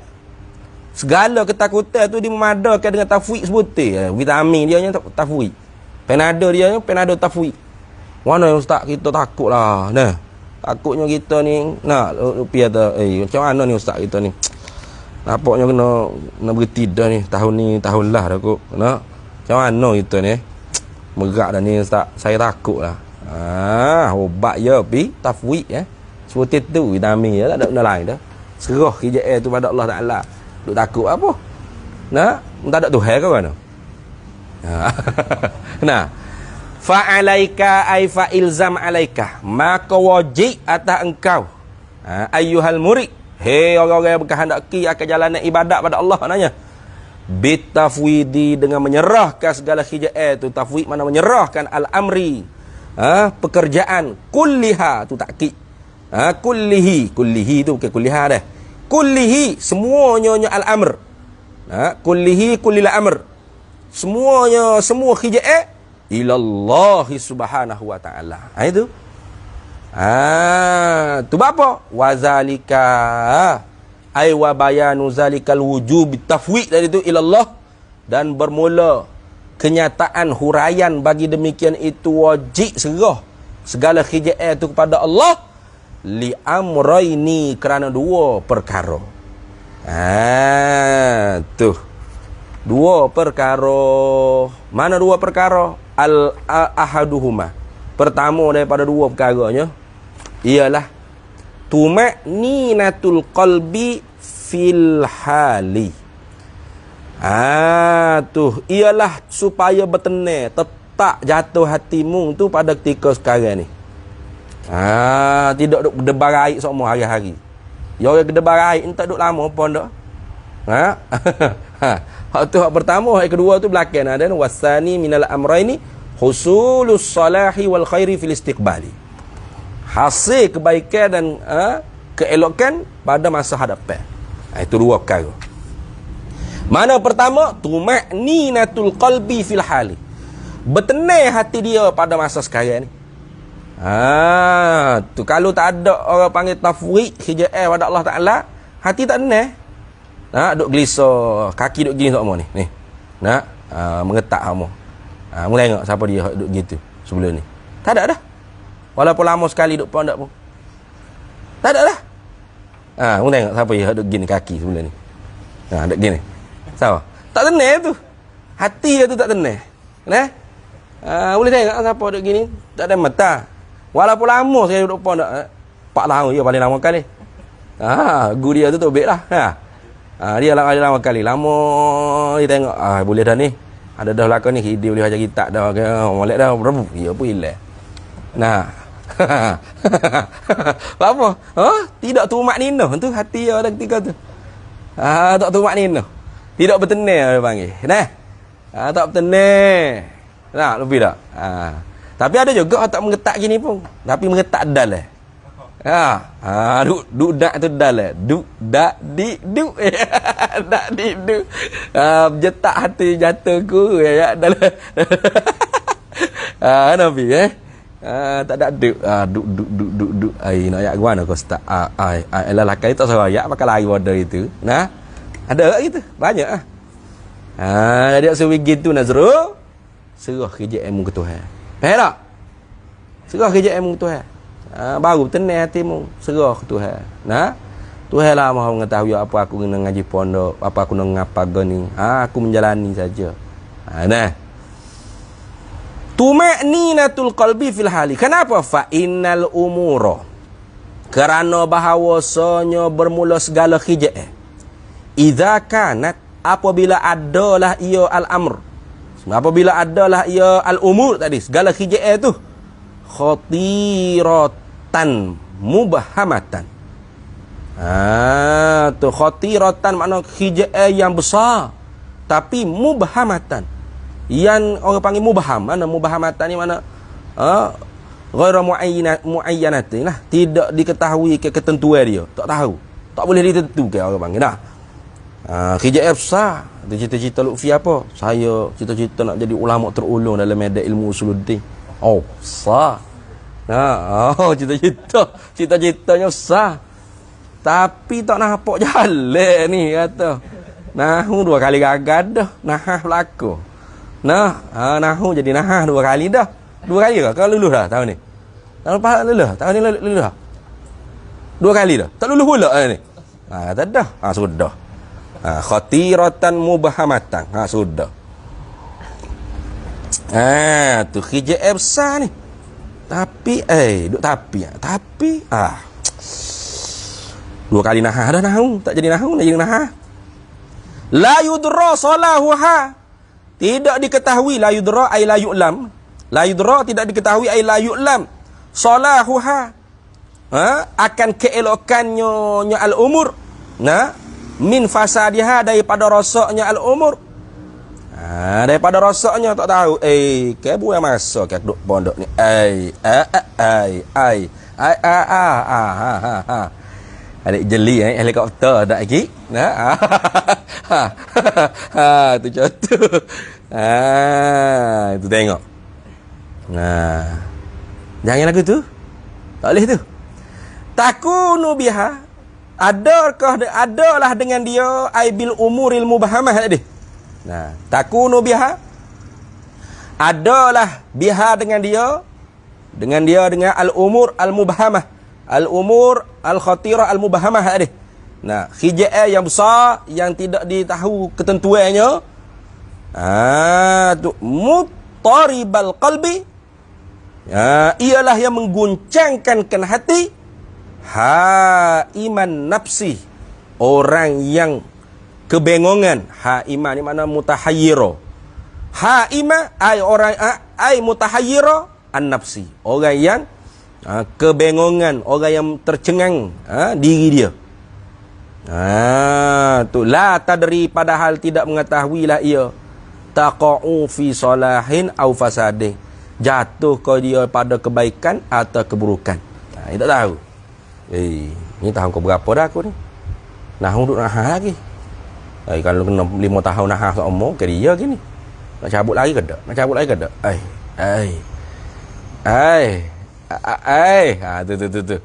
Segala ketakutan tu dimemadakan dengan tafwid sebutir. Vitamin dia nya tafwid. Panadol dia nya panadol tafwid. Mana yang ustaz kita takut lah. Takutnya kita ni nak rupiah tu. Macam mana ni ustaz kita ni? Nampaknya kena berhenti dah ni. Tahun lah dah kot. Macam mana kita ni? Merak dah ni ustaz. Saya takut lah. Obat ya pi tafwid ya. Seperti tu vitamin ya, tak ada benda lain dah. Serah kerjaan tu pada Allah Ta'ala. Duk takut apa? Tak ada Tuhan ke mana? Fa'alaika ay fa'ilzam alaika, maka wajib atas engkau ayyuhal murid, hei orang-orang yang berkehendaki akan jalan ibadat pada Allah maknanya, bitafwidi, dengan menyerahkan segala kerjaan tu. Tafwid mana menyerahkan al-amri, pekerjaan, kulliha tu takkid. Kullihi tu bukan kulliha dah. Kullihi, semuanya al-amr. Kullihi kullil amr. Semuanya, semua khija'ah ilallahi subhanahu wa ta'ala. Itu. Tu apa? Wazalika ay wa bayanu zalikal wujub tafwid dari itu ilallah, dan bermula kenyataan huraian bagi demikian itu wajib serah segala khija'ah itu kepada Allah li amraini, kerana dua perkara. Tu dua perkara. Mana dua perkara? Al ahaduhuma, pertama daripada dua perkaranya ialah tuma'ninatul qalbi fil hali. Ialah supaya bertenang, tetap jatuh hatimu tu pada ketika sekarang ni. Tidak duk berdebar air semua hari-hari. Ya orang berdebar air tak duk lama pun dak. Hak tu hak pertama, hak kedua tu belakang ada wasani minal amraini husulus salahi wal khairi fil istiqbali. Hasil kebaikan dan keelokan pada masa hadapan. Itu dua perkara. Mana pertama? Tuma'ninatul qalbi fil hali. Bertenang hati dia pada masa sekarang ni. Tu kalau tak ada orang panggil tafwid hija'ah pada Allah Ta'ala, hati tak tenang. Duk gelisah, kaki duk gini semua ni. Mengetak semua. Mula tengok siapa dia duk gitu sebelum ni. Tak ada dah. Walaupun lama sekali duk pondok pun. Tak ada dah. Mula tengok siapa dia duk gini kaki sebelum ni. Duk gini. Siapa? Tak tenang tu. Hati dia tu tak tenang. Boleh tengok siapa duk gini, tak ada mata. Walaupun lama saya duduk pondok, 4 tahun je paling lama kali. Guru dia tu tobek lah. Dia lama kali. Lama dia tengok, boleh dah ni. Ada dah belakang ni, dia boleh baca kitab dah. Molek dah, berapa? Dia pun hilang. Apa? Tidak tumak nino tu hati dia ada ketika tu. Tak tumak nino. Tidak bertenang dia panggil. Tak bertenang. Lebih tak? Tapi ada juga tak mengetak gini pun. Tapi mengetak dal duk dak tu dal Duk dak di duk. Dak di duk. Jetak hati jatuhku ya dal. Nabi tak ada duk. Duk. Nak ayat gimana kau start? Lelaki tak salah ayat pakai lari order itu. Ada gitu. Banyak dia suruh gitu Nazrul. Serah kerja ilmu ke Tuhan. Faham tak? Serah kerja ilmu ke Tuhan. Baru tenang hatimu. Serah ke Tuhan. Tuhan lah maha mengetahui apa aku kena ngaji pondok, apa aku kena ngapa gini. Aku menjalani saja. Tuma'ninatul qalbi fil hali. Kenapa? Fa innal umura. Kerana bahawasanya bermula segala kerja. Idza kanat, apabila adalah ia al-amr. Apabila adalah ia al-umur tadi, segala khija'ah tu khatiratan mubhamatan. Tu khatiratan makna khija'ah yang besar tapi mubhamatan. Yang orang panggil mubham. Mana mubhamatan ni mana? Ghairu muayyanatin lah. Tidak diketahui ketentuan dia. Tak tahu. Tak boleh ditentukan orang panggil. Khija'ah besar. Cita-cita Lutfi apa? Saya cita-cita nak jadi ulama terulung dalam medan ilmu usuluddin. Besar. Cita-citanya besar. Tapi tak nampak jalan ni kata. Nahu 2 kali gagal dah. Nahah berlaku. Nahu jadi nahah 2 kali dah. 2 kali ke? Kau lulus dah tahun ni? Tahun lepas lulus? Tahun ni lulus dah? 2 kali dah? Tak lulus pula ni? Kata dah. Sudah. Khatiratan mubhamatan. Sudah. Tu khija'ah besar ni. Tapi Tapi 2 kali nahah dah nahu. Tak jadi nahu, nak jadi nahah. La yudra salahuha. Tidak diketahui. La yudra ay la yu'lam. La yudra tidak diketahui ay la yu'lam. Salahuha. Akan keelokannya al-umur. Min fasadiha, daripada rosaknya al-umur. Daripada rosaknya tak tahu. Ke buah masa ke duduk pondok ni. Adik jeli helikopter tak lagi. Tu contoh. Itu tengok. Jangan lagu tu. Tak boleh tu. Takunu biha. Adalah dengan dia aibil umuril mubhamah tadi. Takunu biha. Adalah biha dengan dia dengan al-umur al-mubhamah. Al-umur al-khatirah al-mubhamah tadi. Khija'ah yang besar yang tidak ditahu ketentuannya. Tu muttaribal qalbi. Ialah yang mengguncangkan hati. Haiman nafsi, orang yang kebengongan. Haiman ni makna mutahayyira. Haima ay orang ay mutahayyira an-nafsi, orang yang kebengongan, orang yang tercengang diri dia. Tu la tadri, padahal tidak mengetahuilah ia. Taqa'u fi salahin au fasadin, jatuh kau dia pada kebaikan atau keburukan. Dia tak tahu. Ni tahun ke berapa dah aku ni? Nahu duduk nahah lagi. Kalau kena 5 tahun nah seumur ke dia gini. Nak cabut lagi ke tak? Nak cabut lagi ke tak? Tu.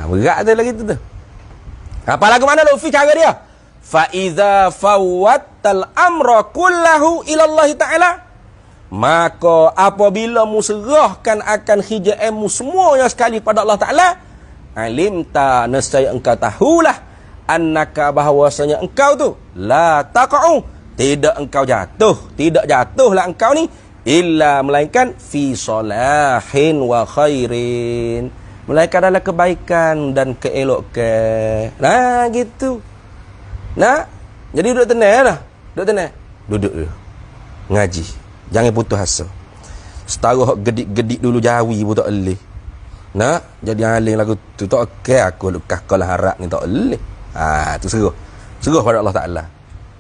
Berat tu lagi tu. Apa lagu mana Luffy cara dia? Fa iza fawattal amra kullahu ila Allah Taala. Maka apabila mu serahkan akan hijrahmu semuanya sekali pada Allah Taala, alimta nescaya engkau tahulah annaka bahawasanya engkau tu la taqa'u, tidak engkau jatuh, tidak jatuhlah engkau ni illa melainkan fi salahin wa khairin, melainkan dalam kebaikan dan keelokan. Nah gitu. Nah, jadi duduk tenang lah. Duduk tenang. Duduk dulu. Ngaji. Jangan putus asa. Setara hok gedik-gedik dulu jawi pun tak boleh. Nah, jadi alim lagu tu tak okey aku lekas kala harap ni tak boleh. Tu seruh. Seruh pada Allah Taala.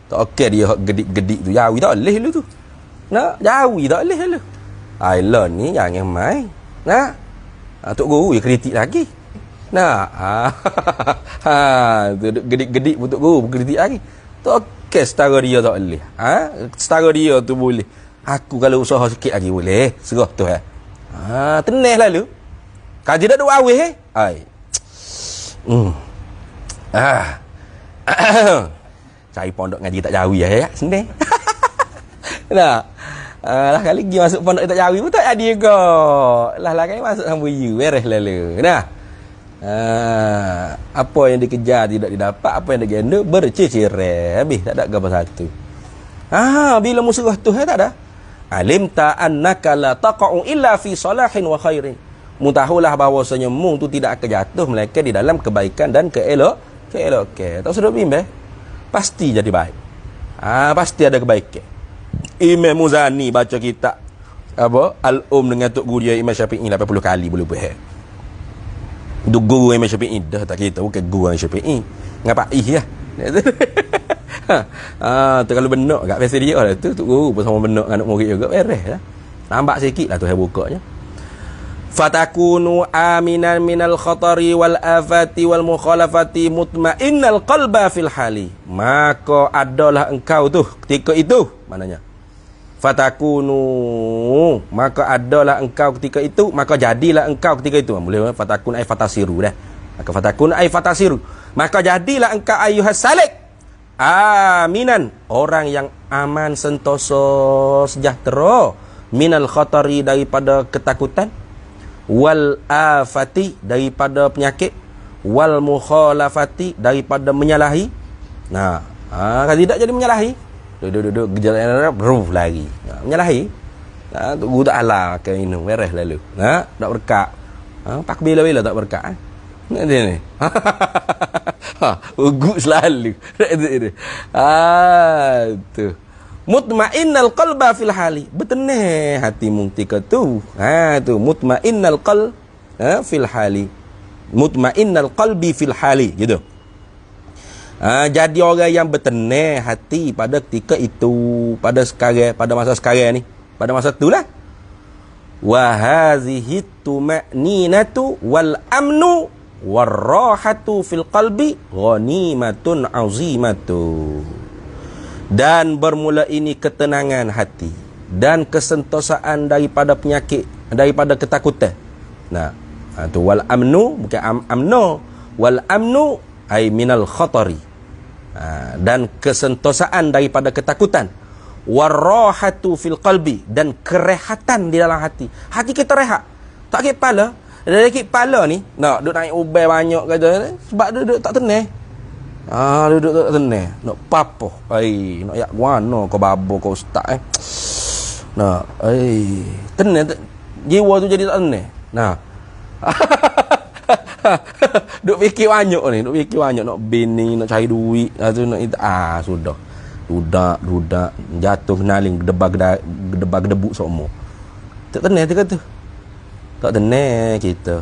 Tak okey dia hok gedik-gedik tu jawi tak boleh dulu tu. Nah, jawi tak boleh dulu. Island ni jangan main. Nah. Tok guru dia kritik lagi. Nah, tu gedik-gedik pun tok guru kritik lagi. Tak okey setara dia tak boleh. Setara dia tu boleh. Aku kalau usaha sikit lagi boleh. Serah tu tenang lalu. Kalau tidak duk awih cari pondok ngaji tak jawi ya. Senang. Nah. Lah kali pergi masuk pondok tak jawi pun tak jadi juga. Lah kali masuk hamba you beres lalu. Nah. Apa yang dikejar tidak didapat, apa yang digenda bercerai. Habis tak ada gambar satu. Bila musuh tu tak ada. Alimta annaka la taqa'u illa fi salahin wa khairin. Mu tahulah bahawasanya mu tu tidak akan jatuh melainkan di dalam kebaikan dan keelok. Tak sudah bimbang. Pasti jadi baik. Pasti ada kebaikan. Imam Muzani baca kitab apa dengan tok guru dia Imam Syafi'i 80 kali boleh buat. Duk guru Imam Syafi'i dah tak kita bukan guru Imam Syafi'i. Ngapa lah. Tu kalau benak kat biasa dia lah tu guru pun sama benak anak murid juga beres lah. Nampak sikit lah tu saya bukanya. Fatakunu aminan minal khatari wal afati wal mukhalafati mutmainnal qalba fil hali. Maka adalah engkau tu ketika itu, maknanya fatakunu, maka adalah engkau ketika itu, maka jadilah engkau ketika itu. Boleh fatakun ay fatasiru dah. Maka fatakun ay fatasiru, maka jadilah engkau ayuhas salik aminan, orang yang aman, sentosa, sejahtera, minal khatari, daripada ketakutan, wal afati, daripada penyakit, wal mukhalafati, daripada menyalahi. Nah, kalau tidak jadi menyalahi, duduk gejala beruf lagi. Menyalahi. Tu guru tak alah ke minum beres lalu. Tak berkat. Pak bila-bila tak berkat. Ni. Ugut selalu. Tu. Mutmainnal qalba fil hali. Bertenang hatimu ketika tu. Tu mutmainnal qalb fil hali. Mutmainnal qalbi fil hali gitu. Jadi orang yang bertenang hati pada ketika itu, pada sekarang, pada masa sekarang ni, pada masa itulah. Wa hazihi tuma'ninatu wal amnu warrahatu fil qalbi ghanimatun azimatu. Dan bermula ini ketenangan hati dan kesentosaan daripada penyakit, daripada ketakutan. Tu wal amnu bukan amno, wal amnu ay minal khatari. Dan kesentosaan daripada ketakutan, warrahatu fil qalbi, dan kerehatan di dalam hati. Hati kita rehat, tak kira kepala. Dari kepala ni nak duduk naik ubai banyak kata sebab duduk tak tenang. Duduk tak tenang, nak papoh nak yak guano kau babo kau ustaz nak tenang, jiwa tu jadi tak tenang. Duk fikir banyak ni, duk fikir banyak nak bini, nak cari duit, tu nak sudah. Dudak jatuh naling gedebak gedebuk semua. Tak tenang dia kata. Tak tenang kita.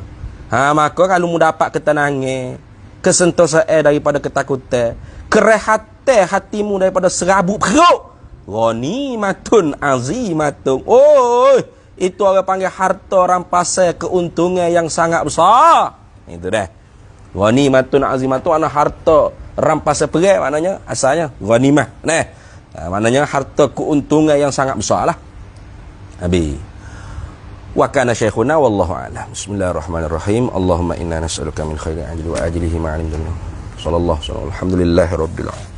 Maka kalau mu dapat ketenangan, kesentosaan daripada ketakutan, kerehatan hatimu daripada serabut perut, ghanimatun azimatun. Itu orang panggil harta rampasan, keuntungan yang sangat besar. Itu dah. Ghanimatun azimatun, ana harta rampasan perang maknanya asalnya ghanimah. Nah, maknanya harta keuntungan yang sangat besar lah. Habis. Wa kana syekhuna wallahu a'lam. Bismillahirrahmanirrahim. Allahumma inna nas'aluka min khairi ajli wa ajlihi ma'alim dunya. Sallallahu alaihi wasallam. Alhamdulillahirabbil alamin.